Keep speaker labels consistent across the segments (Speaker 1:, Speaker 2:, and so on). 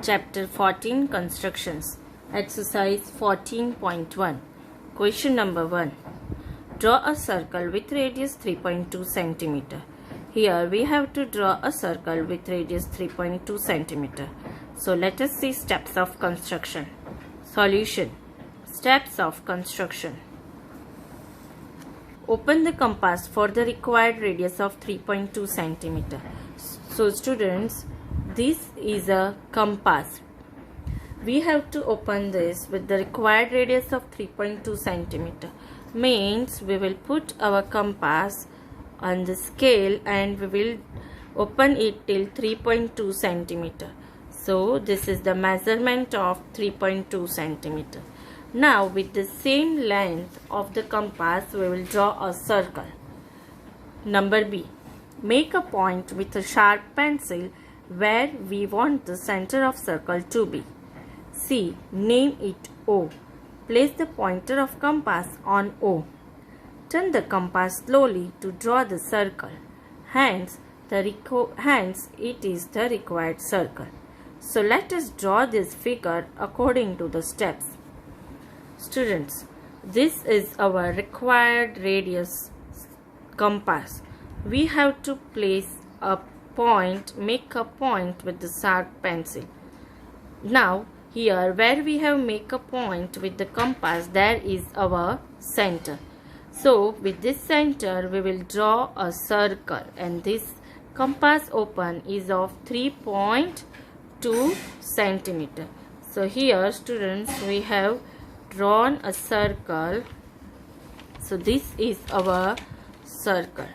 Speaker 1: Chapter 14 Constructions. Exercise 14.1. Question number 1. Draw a circle with radius 3.2 cm. Here we have to draw a circle with radius 3.2 cm. So let us see steps of construction. Solution. Steps of construction. Open the compass for the required radius of 3.2 cm. So students, this is a compass. We have to open this with the required radius of 3.2 cm. Means we will put our compass on the scale and we will open it till 3.2 cm. So this is the measurement of 3.2 cm. Now with the same length of the compass we will draw a circle. Number B. Make a point with a sharp pencil where we want the center of circle to be. C. Name it O. Place the pointer of compass on O. Turn the compass slowly to draw the circle. Hence it is the required circle. So let us draw this figure according to the steps. Students, this is our required radius compass. We have to make a point with the sharp pencil. Now here where we have make a point with the compass, there is our center. So with this center we will draw a circle, and this compass open is of 3.2 cm. So here students, we have drawn a circle. So this is our circle.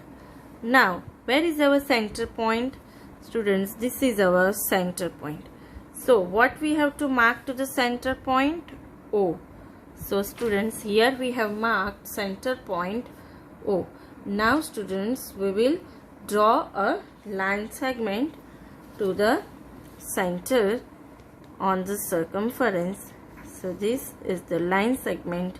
Speaker 1: Now where is our center point? Students, this is our center point. So what we have to mark to the center point? O. So students, here we have marked center point O. Now students, we will draw a line segment to the center on the circumference. So this is the line segment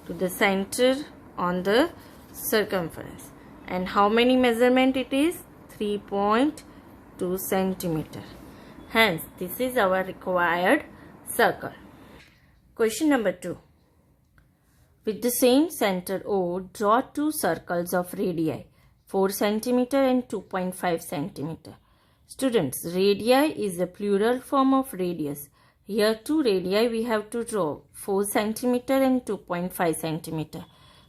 Speaker 1: to the center on the circumference. And how many measurement it is? 3.2 cm. Hence this is our required circle. Question number 2. With the same center O, draw two circles of radii 4 cm and 2.5 cm. Students, radii is a plural form of radius. Here two radii we have to draw, 4 cm and 2.5 cm.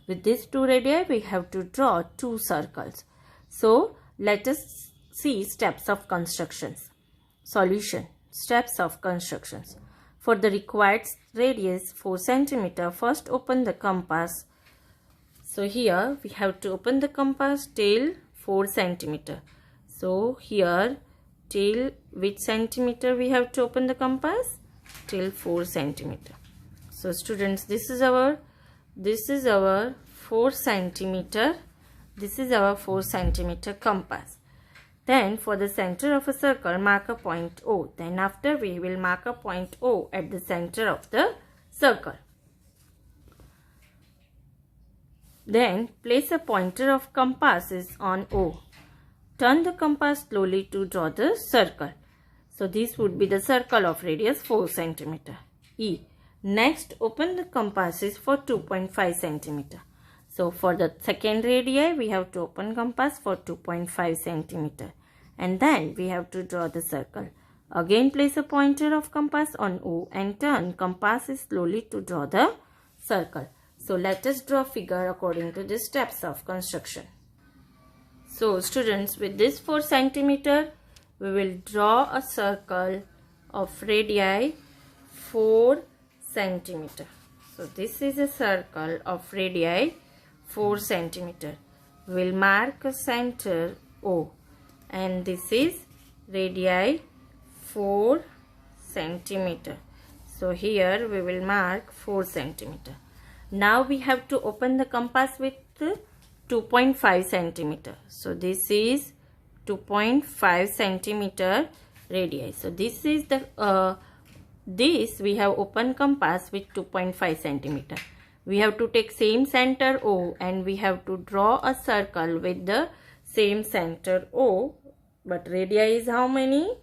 Speaker 1: With these two radii we have to draw two circles. So let us see steps of constructions. Solution. Steps of constructions. For the required radius 4 cm, first open the compass. So here we have to open the compass till 4 cm. So here till which centimeter we have to open the compass? Till 4 cm. So students, this is our 4 cm. This is our 4 cm compass. Then for the center of a circle, mark a point O. Then after we will mark a point O at the center of the circle. Then place a pointer of compasses on O. Turn the compass slowly to draw the circle. So this would be the circle of radius 4 cm. E. Next open the compasses for 2.5 cm. So for the second radii we have to open compass for 2.5 cm. And then we have to draw the circle. Again place a pointer of compass on O and turn compasses slowly to draw the circle. So let us draw figure according to the steps of construction. So students, with this 4 cm we will draw a circle of radii 4 cm. So this is a circle of radii 4 cm. We will mark a center O. And this is radii 4 cm. So here we will mark 4 cm. Now we have to open the compass with 2.5 cm. So this is 2.5 cm radii. So this is the this we have opened compass with 2.5 cm. We have to take same center O and we have to draw a circle with the same center O, but radii is how many?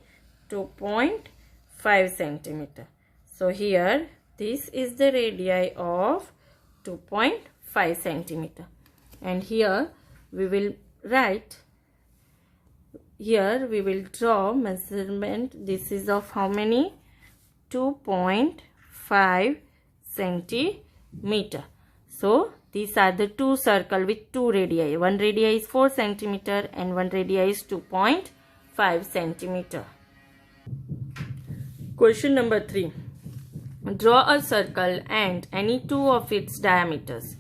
Speaker 1: 2.5 2.5 centimeter. So here this is the radii of 2.5 centimeter, and here we will write, here we will draw measurement. This is of how many? 2.5 centimeter. So these are the two circles with two radii. One radii is 4 centimeter and one radii is 2.5 centimeter. Question number 3. Draw a circle and any two of its diameters.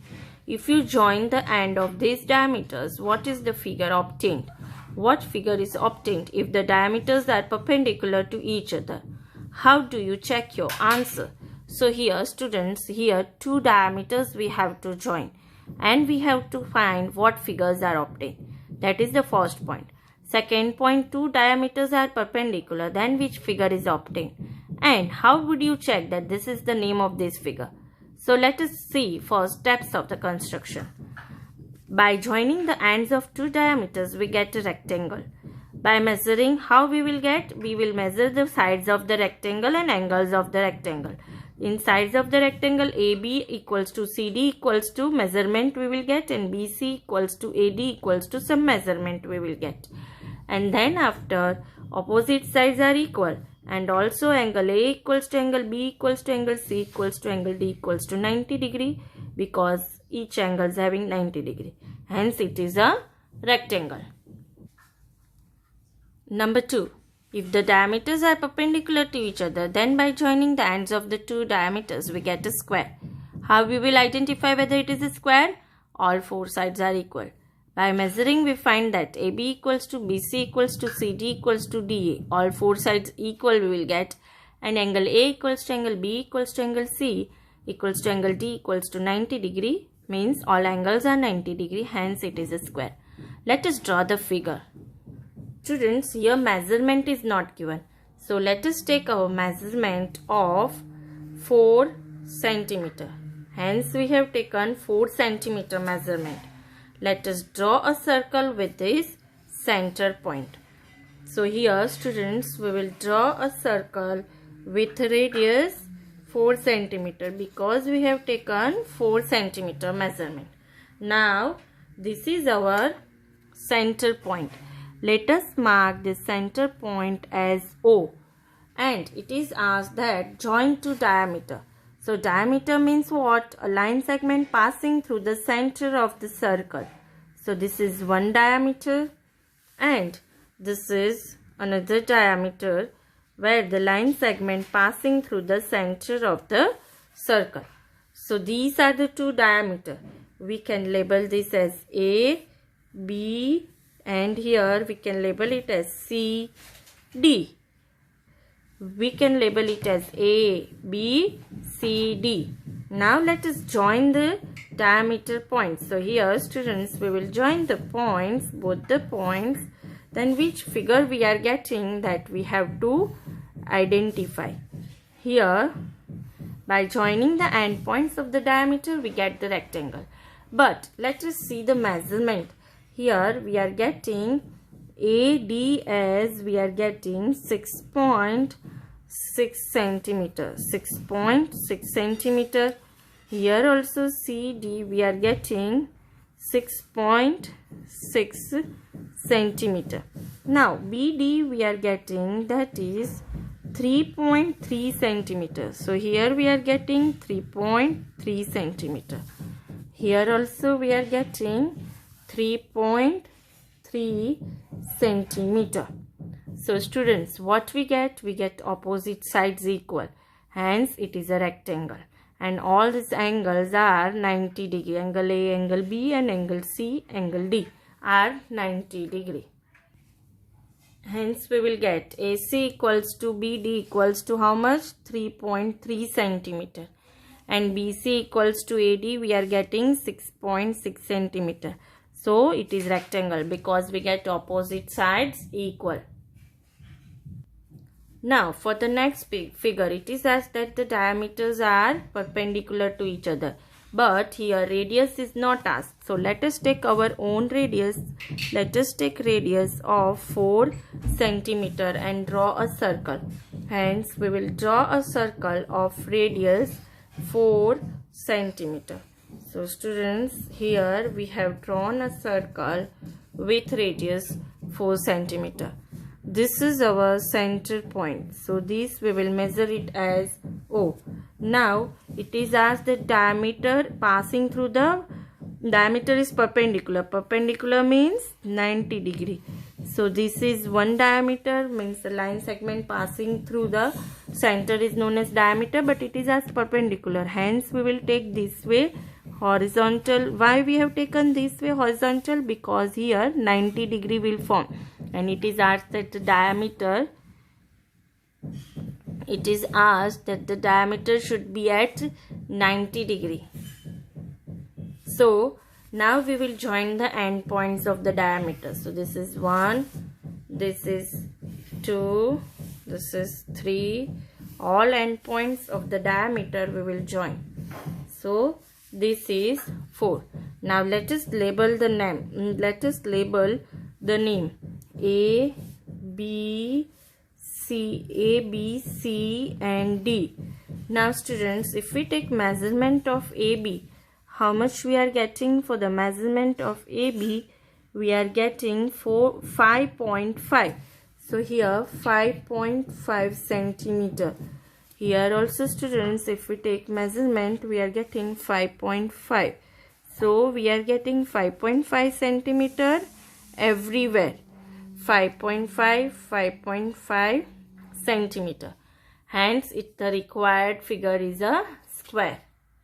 Speaker 1: If you join the end of these diameters, what is the figure obtained? What figure is obtained if the diameters are perpendicular to each other? How do you check your answer? So here students, here two diameters we have to join and we have to find what figures are obtained. That is the first point. Second point, two diameters are perpendicular, then which figure is obtained? And how would you check that this is the name of this figure? So let us see first steps of the construction. By joining the ends of two diameters, we get a rectangle. By measuring, how we will get? We will measure the sides of the rectangle and angles of the rectangle. In sides of the rectangle, AB equals to CD equals to measurement we will get, and BC equals to AD equals to some measurement we will get. And then after, opposite sides are equal, and also angle A equals to angle B equals to angle C equals to angle D equals to 90 degree, because each angle is having 90 degree. Hence it is a rectangle. Number 2. If the diameters are perpendicular to each other, then by joining the ends of the two diameters we get a square. How we will identify whether it is a square? All four sides are equal. By measuring, we find that AB equals to BC equals to CD equals to DA. All four sides equal we will get. And angle A equals to angle B equals to angle C equals to angle D equals to 90 degree. Means all angles are 90 degree. Hence it is a square. Let us draw the figure. Students, here measurement is not given. So let us take our measurement of 4 centimeter. Hence we have taken 4 centimeter measurement. Let us draw a circle with this center point. So here students, we will draw a circle with radius 4 centimeter because we have taken 4 centimeter measurement. Now this is our center point. Let us mark the center point as O, and it is asked that join to diameter. So diameter means what? A line segment passing through the center of the circle. So this is one diameter and this is another diameter where the line segment passing through the center of the circle. So these are the two diameters. We can label this as A, B, and here we can label it as C, D. We can label it as A, B, C, D. Now let us join the diameter points. So here students, we will join the points, both the points. Then which figure we are getting, that we have to identify. Here by joining the end points of the diameter we get the rectangle. But let us see the measurement. Here we are getting AD as we are getting 6.6 centimeter. 6.6 centimeter. Here also CD we are getting 6.6 centimeter. Now BD we are getting, that is 3.3 centimeter. So here we are getting 3.3 centimeter. Here also we are getting 3.3 centimeter. So students, what we get? We get opposite sides equal. Hence it is a rectangle. And all these angles are 90 degree. Angle A, angle B, and angle C, angle D are 90 degree. Hence we will get AC equals to BD equals to how much? 3.3 centimeter. And BC equals to AD, we are getting 6.6 centimeter. So it is rectangle because we get opposite sides equal. Now for the next figure, it is asked that the diameters are perpendicular to each other. But here radius is not asked. So let us take our own radius. Let us take radius of 4 centimeter and draw a circle. Hence, we will draw a circle of radius 4 centimeter. So students, here we have drawn a circle with radius 4 centimeter. This is our center point. So this we will measure it as O. Now it is as the diameter passing through the diameter is perpendicular. Perpendicular means 90 degree. So this is one diameter, means the line segment passing through the center is known as diameter, but it is as perpendicular. Hence we will take this way horizontal. Why we have taken this way horizontal? Because here 90 degree will form, and it is asked that the diameter, it is asked that the diameter should be at 90 degree. So now we will join the end points of the diameter. So this is 1, this is 2, this is 3. All end points of the diameter we will join. So this is 4. Now let us label the name. Let us label the name A, B, C, and D. Now students, if we take measurement of AB, how much we are getting for the measurement of AB? We are getting 5.5. So here 5.5 centimeter. Here also students, if we take measurement, we are getting 5.5. So we are getting 5.5 centimeter everywhere. 5.5 centimeter. Hence the required figure is a square.